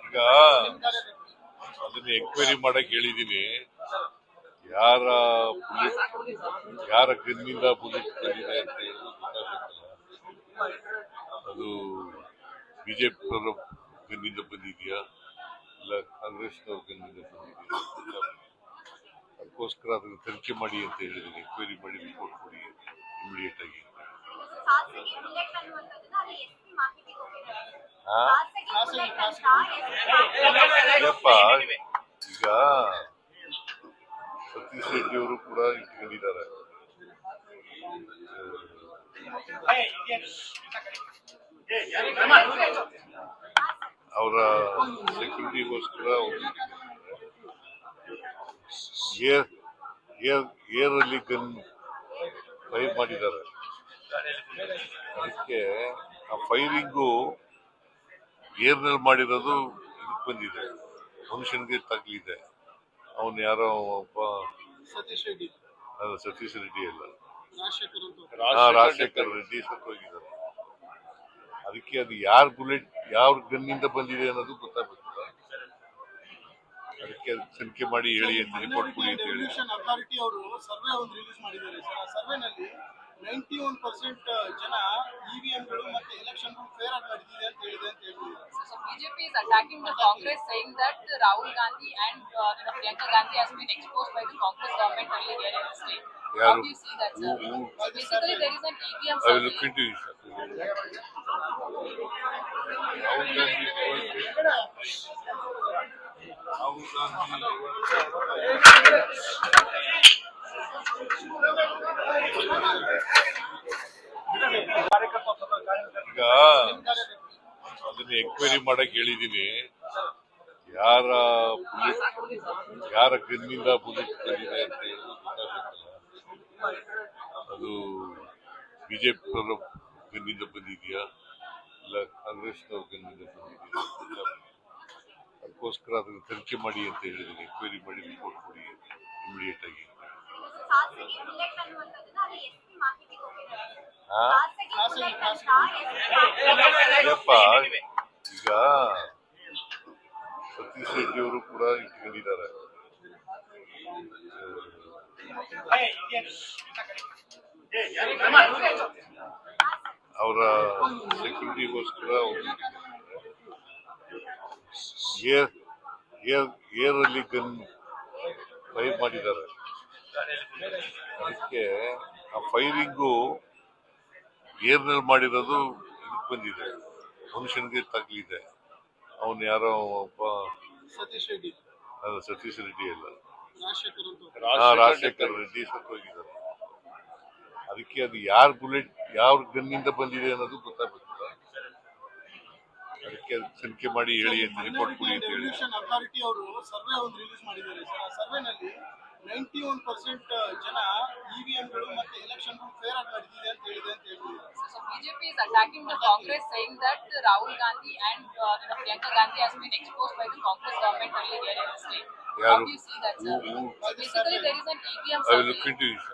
ಈಗ ಅದನ್ನ ಎಂಕ್ವೈರಿ ಮಾಡಕ್ ಹೇಳಿದೀನಿ. ಯಾರ ಗನ್ನಿಂದ ಬುಲೆಟ್ ಬಂದಿದೆ ಅಂತ ಹೇಳಿ ಗೊತ್ತಾಗಬೇಕಲ್ಲ. ಅದು ಬಿಜೆಪಿ ಗನ್ನಿಂದ ಬಂದಿದೆಯಾ ಇಲ್ಲ ಕಾಂಗ್ರೆಸ್ನವ್ರ ಗನ್ನಿಂದ ಬಂದಿದೆಯಾ? ಅದಕ್ಕೋಸ್ಕರ ಅದನ್ನು ತನಿಖೆ ಮಾಡಿ ಅಂತ ಹೇಳಿದೀನಿ. ಎಂಕ್ವೈರಿ ಮಾಡಿ ರಿಪೋರ್ಟ್ ಕೊಡಿ ಇಮಿಡಿಯೇಟ್ ಆಗಿ. ಯಪ್ಪ, ಈಗ ಸತೀಶ್ ರೆಡ್ಡಿ ಅವರು ಕೂಡ ಇಟ್ಕೊಂಡಿದ್ದಾರೆ. ಅವರ ಸೆಕ್ಯೂರಿಟಿಗೋಸ್ಕರ ಏರಲ್ಲಿ ಗನ್ ಫೈರ್ ಮಾಡಿದ್ದಾರೆ. ಅದಕ್ಕೆ ಆ ಫೈರಿಂಗು ಏರ್ನಲ್ಲಿ ಮಾಡಿರೋದು ಇದಕ್ಕೆ ಬಂದಿದೆ, ಮನುಷ್ಯನಿಗೆ ತಗ್ಲಿದೆ. ಅವನು ಯಾರೋ ಒಬ್ಬ ಸತೀಶ್ ರೆಡ್ಡಿ ಅಲ್ಲ, ರಾಜಶೇಖರ್ ರೆಡ್ಡಿ ಸತ್ತೋಗಿದ್ದಾರೆ. ಅದಕ್ಕೆ ಅದು ಯಾವ ಗನ್ನಿಂದ ಬಂದಿದೆ ಅನ್ನೋದು ಗೊತ್ತಾಗಬೇಕಲ್ಲ. ಅದಕ್ಕೆ ತನಿಖೆ ಮಾಡಿ ಹೇಳಿ ಅಂತ ರಿಪೋರ್ಟ್ ಕೊಡಿ ಅಂತ ಹೇಳಿ. ಅಥಾರಿಟಿ ಅವರು ಸರ್ವೆ ಒಂದು ರಿಲೀಸ್ ಮಾಡಿದ್ದಾರೆ ಸರ್. ಆ ಸರ್ವೆನಲ್ಲಿ 91% ಜನ ಇವಿಎಂಗಳು ಮತ್ತೆ ಎಲೆಕ್ಷನ್ ಫೇರ್ ಆಗಿ ನಡೆದಿದೆ ಅಂತ ಹೇಳಿದೆ ಅಂತ ಹೇಳಿದ್ದಾರೆ. So BJP is attacking the Congress, saying that Rahul Gandhi and Priyanka Gandhi has been exposed by the Congress government earlier here in the state. How do you see that, sir? So basically, there is an EVM I will look into this. ಈಗ ಅದನ್ನ enquiry ಮಾಡಕ್ ಹೇಳಿದೀನಿ. ಯಾರ ಗನ್ನಿಂದ bullet ಬಂದಿದೆ ಅಂತ ಹೇಳಿ ಗೊತ್ತಾಗಬೇಕಲ್ಲ. ಅದು BJP ಗನ್ನಿಂದ ಬಂದಿದೆಯಾ ಇಲ್ಲ ಕಾಂಗ್ರೆಸ್ನವ್ರ ಗನ್ನಿಂದ ಬಂದಿದೆಯಾ? ಅದಕ್ಕೋಸ್ಕರ ಅದನ್ನು ತನಿಖೆ ಮಾಡಿ ಅಂತ ಹೇಳಿದೀನಿ. ಎಂಕ್ವೈರಿ ಮಾಡಿ ರಿಪೋರ್ಟ್ ಕೊಡಿ ಇಮಿಡಿಯೇಟ್ ಆಗಿ. ಯಪ್ಪ, ಈಗ ಸತೀಶ್ ರೆಡ್ಡಿ ಅವರು ಕೂಡ ಇಟ್ಕೊಂಡಿದ್ದಾರೆ. ಅವರ ಸೆಕ್ಯೂರಿಟಿಗೋಸ್ಕರ ಏರಲ್ಲಿ ಗನ್ ಫೈರ್ ಮಾಡಿದ್ದಾರೆ. ಅದಕ್ಕೆ ಆ ಫೈರಿಂಗು ಏರ್ನಲ್ಲಿ ಮಾಡಿರೋದು ಇದಕ್ಕೆ ಬಂದಿದೆ, ಮನುಷ್ಯನಿಗೆ ತಗ್ಲಿದೆ. ಅವನು ಯಾರೋ ಒಬ್ಬ ಸತೀಶ್ ರೆಡ್ಡಿ ಅಲ್ಲ, ರಾಜಶೇಖರ್ ರೆಡ್ಡಿ ಸತ್ತೋಗಿದ್ದಾರೆ. ಅದಕ್ಕೆ ಅದು ಯಾವ ಗನ್ನಿಂದ ಬಂದಿದೆ ಅನ್ನೋದು ಗೊತ್ತಾಗಬೇಕಲ್ಲ. ಅದಕ್ಕೆ ತನಿಖೆ ಮಾಡಿ ಹೇಳಿ ಅಂತ ರಿಪೋರ್ಟ್ ಕೊಡಿ ಅಂತ ಹೇಳಿ. ಅಥಾರಿಟಿ ಅವರು ಸರ್ವೆ ಒಂದು ರಿಲೀಸ್ ಮಾಡಿದ್ದಾರೆ ಸರ್. ಆ ಸರ್ವೆನಲ್ಲಿ 91% ಜನ ಇವಿಎಂಗಳು ಮತ್ತೆ ಎಲೆಕ್ಷನ್ ಫೇರ್ ಆಗಿ ನಡೆದಿದೆ ಅಂತ ಹೇಳಿದೆ ಅಂತ ಹೇಳಿದ್ದಾರೆ. So BJP is attacking the Congress, saying that Rahul Gandhi and Priyanka Gandhi has been exposed by the Congress government earlier here in the state. How do you see that, sir? So basically, there is an EVM. I will look into this.